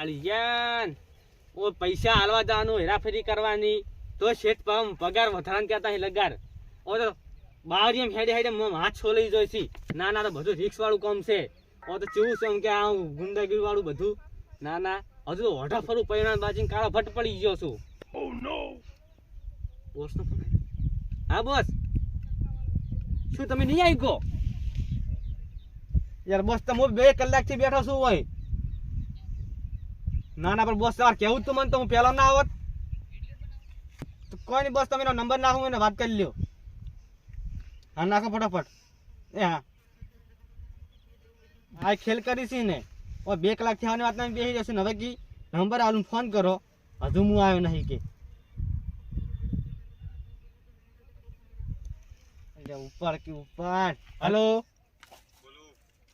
આલિયાન ઓ પૈસા હાલવા જવાનું હેરાફેરી કરવાની તો શેઠ પગાર વધારાને કહેતા લગાર ઓ તો બારીએમ હેડે હેડે હાથ છોલાઈ જાય છે. ના ના તો બધું રિક્સ વાળું કામ છે. ઓ તો કેવું છે એમ કે આ ગુંડાગીરી વાળું બધું. ના ના હજુ તો ઓઢા ફરું પરિણામ બાજીને કાળો ભટ્ટ પડી ગયો છું. બોસ નો ફોન. હા બોસ, શું તમે નહીં આવી ગયો? યાર બોસ તો હું 2 કલાકથી બેઠો છું હોય. ના ના પણ બોસ તમારે કેવું તું મને તો હું પહેલા ના આવત. તો કોઈ નહીં બોસ, તમે એનો નંબર નાખો એને વાત કરી લ્યો. હા નાખો ફટાફટ. એ હા આ ખેલ કરી છે ને. ઓ 2 કલાકથી આવવાની વાત નહીં બેસી જશે ને. હવે કી નંબર આલું ફોન કરો. હજુ હું આવ્યો નહીં કે ઉપર કે ઉપર. હેલો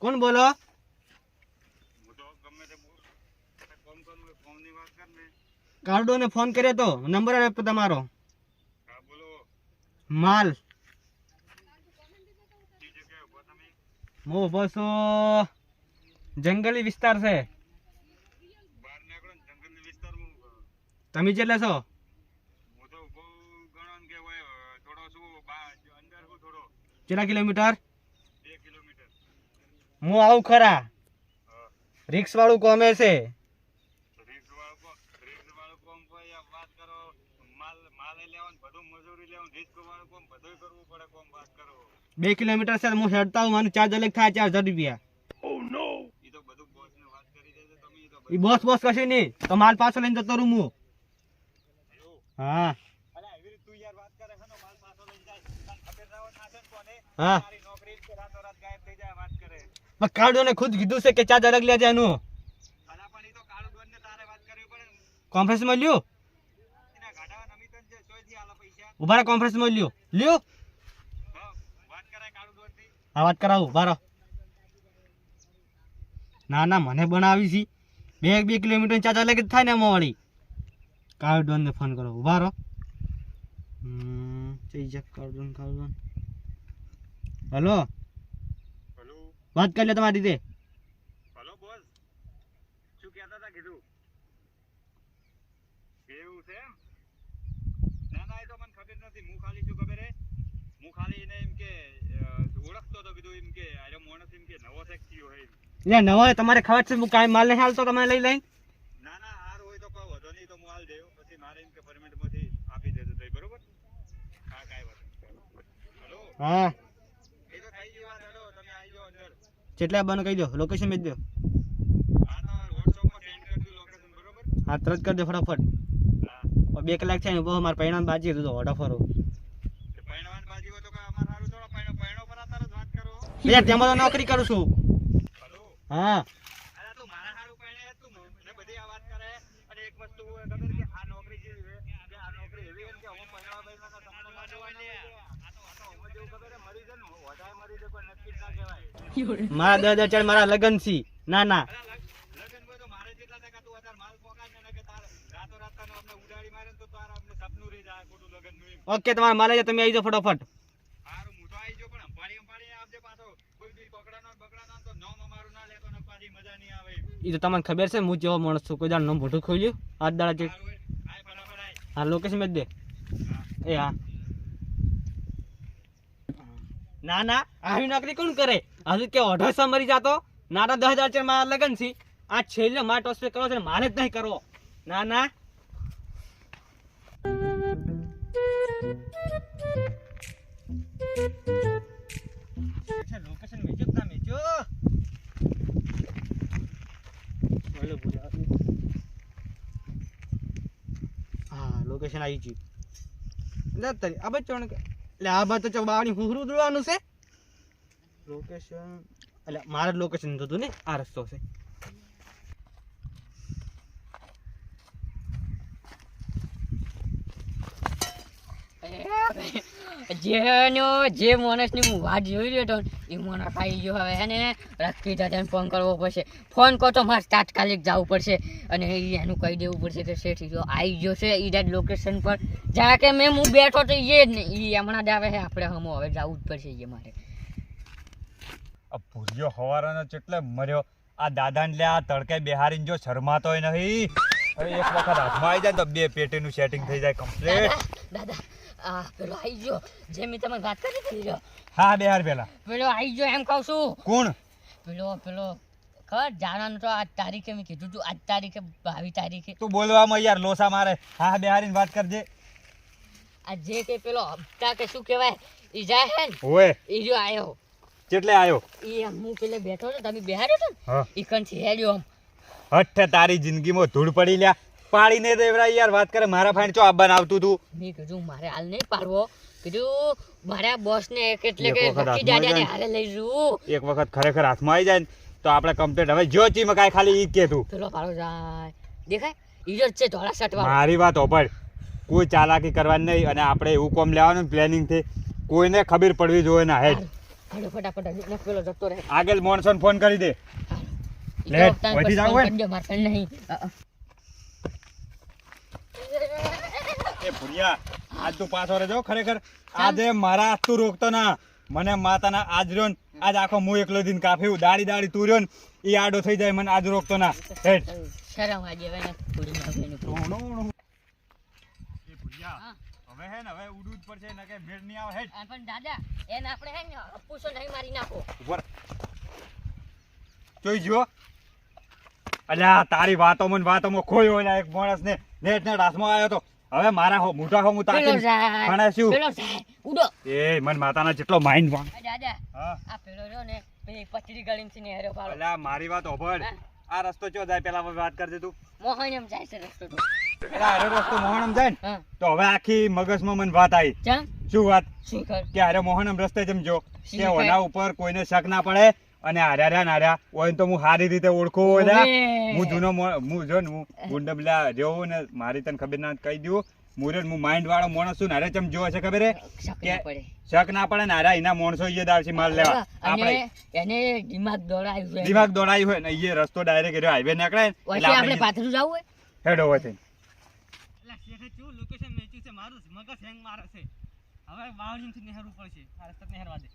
કોણ બોલો? કાર્ડો ને ફોન કર્યો તો નંબર આપ્યો તમારો. માલ હું બસ જંગલી વિસ્તાર છે. તમે જેટલા છો? કેટલા કિલોમીટર? 2 કિલોમીટર. હું આવું ખરા. રિક્સ વાળું કોમે છે. રિક્સ વાળું કોમ કોઈ વાત કરો. માલ લેવાનું બધું મજૂરી લેવાનું રિસ્ક વાળું કોમ બધું કરવું પડે. કોમ વાત કરો. 2 કિલોમીટર છે હું હેડતા હું. મારું ચાર્જ અલગ થાય 4000 રૂપિયા. ઈ તો બધું બોસ ને વાત કરી દેજો તમે. ઈ તો એ બોસ બોસ કશું નહીં. તો માલ પાછો લઈને જતો રહું હું. હા હા કાળો ને ખુદ કીધું છે કે ચાર્જ અલગ લેજે એનું. કોન્ફરન્સ માં લ્યો. ઉભા કોન્ફરન્સ માં લ્યો. લ્યો હા વાત કરાવું. બારો ના ના મને બનાવી છે. 2 કિલોમીટર ચાર્જ અલગ જ થાય ને એમાં વાળી. કાળો ને ફોન કરો. ઉભા રહો. હેલો વાત કરી લે તમારી રીતે. હેલો બોસ, શું કહેતા હતા? કીધું એવું છે એમ? ના ના એ તો મને ખબર નથી. હું ખાલી શું ખબર હે, હું ખાલી એને એમ કે ઓળખતો તો. કીધું એમ કે આરે માણસ એમ કે નવો સેક્સીઓ હે. લે નવો તમારે ખબર છે હું કાંઈ માલ નહીં હાલતો તમે લઈ લઈ. ના ના હાર હોય તો કહો વધો નહીં તો હું હાલ દેવ. પછી મારે એમ કે પરમિટ માંથી આપી દેજો તો બરોબર. હા કાંઈ વાત નહીં. હેલો હા એ તો થઈ ગઈ વાત. હેલો તમે આવી જાઓ અંદર. કેટલા બનો કહી દો. લોકેશન મેં દો. હા તો વોટ્સઅપમાં સેન્ડ કરી દઉં લોકેશન બરોબર. હા તરત કરી દો ફટાફટ. હા 2 કલાક છે ને બહુ મારે પરિણામ બાજી હતું તો ઓઢા ફરો. પૈણવાન બાજી હોય તો કે અમાર હારું થોડો પૈણો પર આતાર જ વાત કરો. યાર તેમાં તો નોકરી કરું છું. હેલો હા અરે તું મારા હારું પૈણે તું મને બધી આ વાત કરે. અને એક વસ્તુ ખબર કે આ નોકરી જે છે આ નોકરી એવી છે કે હું પૈણવા બૈણવા તો તમને માનવા હોય આ તો હું જેવું ખબર હે મરી જાય ને વધારે મરી જાય કોઈ નક્કી ના કહેવાય. મારા 10,000 મારા લગન છે. ના ના લગન હોય તો મારે જેટલા ટકા તું વધારે માલ પોકાય ને કે તાર રાતો રાત તને અમને ઉડાડી મારે તો તાર અમને સપનું રહી જાય ખોટું લગન નું એમ. ઓકે તમારે માલ લઈ જાઓ. તમે આવી જાઓ ફટાફટ. હારું હું તો આવી જો પણ અંપાડી આપજે પાછો. કોઈ દી બગડાનો તો નોમ અમારું ના લેતો ને પાછી મજા નહીં આવે. એ તો તમને ખબર છે હું જેવો માણસ છું. કોઈ દાડ નામ મોઢું ખોલ્યું આજ દાડા જે. હારું આય બરાબર આય. હા લોકેશન મેં દે. એ હા ના ના આવી નોકરી કોણ કરે? હજુ કે 1800 મરી જાતો. ના ના 10,000 મારા લગન છે. આ છેલ્લે મારે ટોસ્પે કરવો છે મારે જ નહીં કરવો. ના ના લોકેશન મેચો ના મેચો. હા લોકેશન આવી ગયું. એટલે આ બાજુ એટલે આ બાજુ તો બાવણી હુહરું દોડવાનું છે. લોકેશન એટલે મારે લોકેશન જોતું ને આ રસ્તો છે. જે માણસની હું વાત જોઈ રહ્યો હતો એ માણસ આવી ગયો. હવે એને રાખી દાદાને ફોન કરવો પડશે. ફોન કરો તો મારે તાત્કાલિક જવું પડશે અને એનું કહી દેવું પડશે કે શેઠ જો આવી ગયો છે એ લોકેશન પર. જા કે મેં હું બેઠો તો એ જ નહીં, એ હમણાં જ આવે છે. આપણે હમો હવે જવું જ પડશે એ મારે. આ ભૂરિયો હવારાનો ચેટલે મર્યો. આ દાદાને લે આ તડકે બેહારીને જો શરમાતોય નહીં. હવે એક વખત હાથમાં આવી જાય ને તો બે પેટીનું સેટિંગ થઈ જાય કમ્પ્લીટ. દાદા આ પેલો આઈ ગયો જે મેં તમને વાત કરી હતી ને, હા બેહાર પેલા. પેલો આઈ ગયો એમ કહું છું. કોણ? પેલો ખબર જાણવાનું તો આજ તારીખે મેં કીધું તું, આજ તારીખે 22 તારીખે. તું બોલવામાં યાર લોસા મારે. હા બેહારીને વાત કરજે. આ જે કે પેલો હપ્તા કે શું કહેવાય ઈ જાય હે ને, ઓય ઈ જો આયો. કેટલે આવ્યો? ઈ હું પેલે બેઠો તો તમે બેહાડ્યો તો ને, હા ઈ કંથી હેડ્યો આમ. હઠે તારી જિંદગીમાં ધૂળ પડી લ્યા. પાડીને દેવરા યાર વાત કરે. મારા ફાઈન ચો આબાન આવતું તું. મેં કીધું મારે હાલ નહીં પાડવો, કીધું મારા બોસ ને એટલે કે એક વખત ભક્તિ હાથમાં દાદાને આવી હારે લઈ જવું. એક વખત ખરેખર હાથમાં આવી જાય ને તો આપણે કમ્પ્લીટ. હવે જો ચીમકાય ખાલી ઈ કે તું. પેલો પાડો જાય દેખાય ઈ જ છે ધોળા શર્ટ વાળો. મારી વાત હોભળ. કોઈ ચાલાકી કરવાની નહીં અને આપણે એવું કોમ લેવાનું પ્લાનિંગ થી કોઈને ખબર પડવી જોઈએ ના. હેડ હાલો ફટાફટ ને પેલો જતો રહે. આગળ મોણસોને ફોન કરી દે. ઈ લે, તો વધી જાવ હોય ને? કરજો, મારે પણ નહીં. એ ભુરિયા આજ તું પાછો રહેજો. ખરેખર આજે મારા હાથ તું રોકતો ના. મને માતાના આજ રહ્યો ને આજ આખો હું એકલો દિન કાપ્યું. દાડી તું રહ્યો ને એ આડો થઈ જાય. મને આજ રોકતો ના. હેડ શરમ આજે હવે ને થોડી નાખવાની. એ ભુરિયા હવે હે ને હવે ઉડવું જ પડશે ને કે ભેડ નહીં આવે. હેડ પણ દાદા એને આપણે હે ને અપુસો નહીં મારી નાખો. ઉપર જોઈ જો. અલ્યા તારી વાતોમાં ખોયો ઓલા એક માણસ ને નેટ હાથમાં આવ્યો તો. હવે મારા મોટા હું પેલો તાકી જાય ખણાસ્યું. પેલો જાય ઉડો. એ મન માતાના જેટલો માઇન્ડ વાંગ. દાદા હા આ પેલો રહ્યો ને પેલી પચડી ગળીને છે ને હેરો પાડો. અલ્યા મારી વાત હોભળ. હા. આ રસ્તો ચો જાય પેલા વાત કરજે તું. મોહન એમ જાય છે રસ્તો તો. પેલા હારો રસ્તો મોહણમ જાય ને હા તો હવે આખી મગજમાં મને વાત આવી. ચમ શું વાત? શું કર કે હારે મોહનમ રસ્તે જમજો શી કે ખબર? ઓના ઉપર કોઈને શક ના પડે. અને હાર્યા હોય તો હું સારી રીતે ઓળખું હોય. ઓવે. હું જૂનો હું જો ને હું ગુંડબલા જેવો ને મારી તને ખબર ના કહી દઉં. હું માઇન્ડ વાળો માણસ છું ને હારે ચમ જો છે ખબર હે શક કે ના પડે. શક ના પડે ને હારે એના માણસો ઈ જ આવશે માલ લેવા. આપણે અને એને દિમાગ દોડાયું છે. દિમાગ દોડાયું હોય ને એ રસ્તો ડાયરેક્ટ હાઈવે નીકળે ને વચ્ચે એટલે આપણે આપણે પાથરું જવું હોય. હેડ over છે. એટલે શેઠે કેવું લોકેશન મેચ્યું છે મારું મગજ હેંગ મારે છે. હવે વાવણીથી નેહરવું પડશે. આ રસ્તા નેહરવા દે.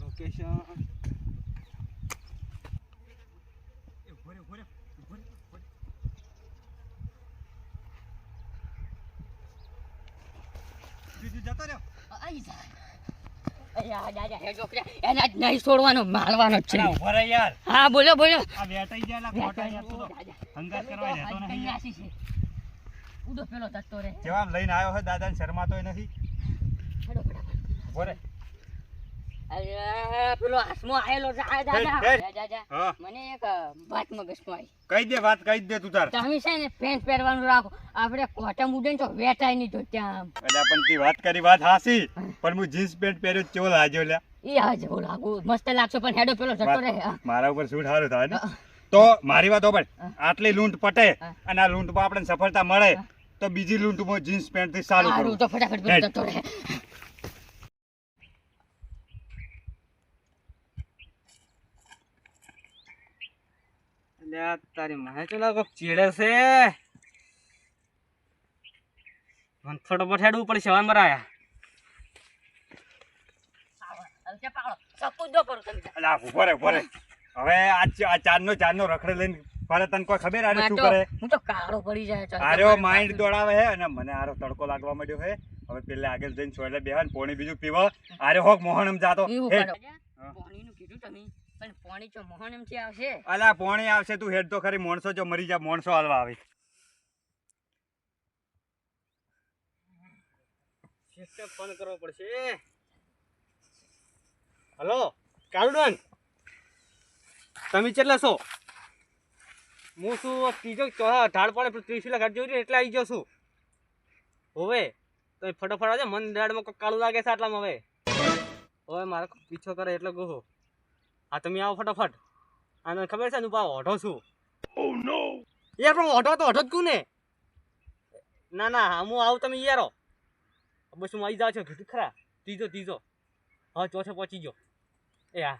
લોકેશન જતો રહ્યો. આઈ જાય. અయ్యા દાદા હે છોકરા એને જ નહીં છોડવાનો મારવાનો જ છે. અલા ઉભો રહે યાર. હા બોલો આ વેટાઈ જાય લા ખોટા યાર તું તો હંગાત કરવા રહેતો નહીં યાર. ઉડો પેલો જતો રહે. કેવા આમ લઈને આવ્યો છે દાદાને શરમાતોય નથી. હેડો ફટાફટ. ઉભો રહે. અરે પેલો હાથમાં આયેલો છે આ દાદા. હેડ, હેડ. દાદા હા મને એક વાત મગજમાં આવી. કહી દે વાત કહી દે તું તાર. તમે છે ને પેન્ટ પહેરવાનું રાખો. આપણે કોટમ ઉડે ને તો વેટાય નહીં તો ત્યાં એટલે પણ તી વાત કરી વાત હાસી. પણ હું જીન્સ પેન્ટ પહેર્યો કેવો લાગ્યો લ્યા. એ હા જેવો લાગુ મસ્ત લાગશે પણ હેડો પેલો જતો રહે. હા. મારા ઉપર સૂટ સારું થાય ને તો મારી વાત હોભળ. આટલી લૂંટ પટે અને આ લૂંટમાં આપણને સફળતા મળે તો બીજી લૂંટમાં જીન્સ પેન્ટ થી ચાલુ સારું કરું. તો ફટાફટ પેલો હેડ. જતો રહે. અલ્યા તારી માહે ચલા કોક ચીડે છે. મને ફટોફટ હેડવું પડશે. હવે મારા આયા હલકે પાડો સપૂત દો કરું તમે. અલા ઉભો રે ઉભો રે. હવે આ ચારનો રખડે લઈને ફરે તને કોઈ ખબર આને શું કરે? હું તો કાળો પડી જાય છે. આર્યો માઇન્ડ દોડાવે હે અને મને આરો તડકો લાગવા માંડ્યો હે. હવે પેલે આગળ જઈને સોયલે બેહવા ને પોણી બીજું પીવો. આર્યો હોક મોહણમ જાતો. એવું હેડ. કરો. પાણીનું કીધું તમે પણ પાણી તો મોહન એમથી આવશે. અલા પોણી આવશે તું હેડ તો ખરી. માણસો જો મરી જા માણસો હાલવા આવે. શેઠને ફોન કરવો પડશે. હલો કારુડન, તમે કેટલા છો? હું શું ત્રીજો ઢાળ પડે ત્રીસુલા ઘાટ જોઈ એટલે આવી ગયો છું. હવે તો ફટોફટ આવજે. મન દાડમાં કોઈ કાળું લાગે છે આટલામાં. હવે મારો પીછો કરે એટલે ગોહો. હા તમે આવો ફટાફટ. આને ખબર છે ને હું ઓઢો છું. યાર પણ ઓઢો તો ઓઢો જ કું ને. ના ના હું આવું તમે યારો. બસ હું આવી જાઉં છું. કીધું ખરા ત્રીજો હા ચોથે પહોંચી ગયો. એ હા